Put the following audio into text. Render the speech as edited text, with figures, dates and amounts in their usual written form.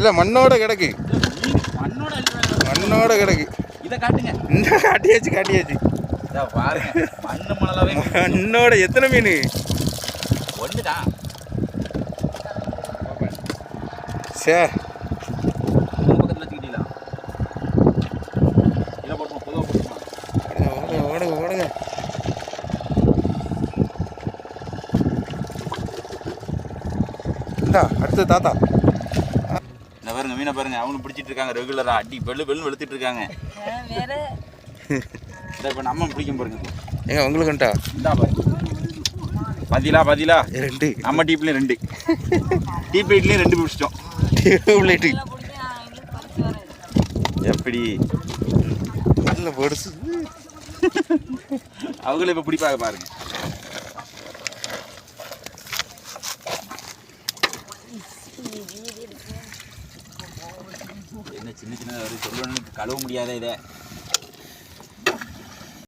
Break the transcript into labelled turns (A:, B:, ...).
A: இல்லை மண்ணோட கிடக்கு. மண்ணோட கிடக்கு.
B: இதை காட்டுங்க.
A: இந்த காட்டியாச்சு.
B: பாருங்க மண்ணு மணலாவே.
A: மண்ணோட எத்தனை மீன்?
B: ஒன்றுதான்.
A: சே
B: பக்கத்தில் வச்சுக்கிட்டீங்களா? இதை போட்டுமா பொதுவாக போட்டுமா?
A: ஓடுங்க. இந்தா அடுத்து தாத்தா.
B: இந்த பாருங்க மீனை பாருங்க, அவங்களும் பிடிச்சிட்டு இருக்காங்க ரெகுலரா. அடி வெள்ளு வெளுத்துட்டு இருக்காங்க. இப்போ நம்ம பிடிக்கும் பாருங்க.
A: ஏங்க உங்களுக்குண்டா?
B: இந்தா பாருங்க. பாத்தீங்களா 2. நம்ம டீப்லேயும் 2. டீப் லைட்லேயும் 2 பிடிச்சிட்டோம்.
A: டியூப் லைட்டு
B: எப்படி
A: நல்ல பொடுசு.
B: அவங்களும் இப்போ பிடிப்பாங்க பாருங்க. என்ன சின்ன சொல்லணும்னு கழுவ முடியாத இதை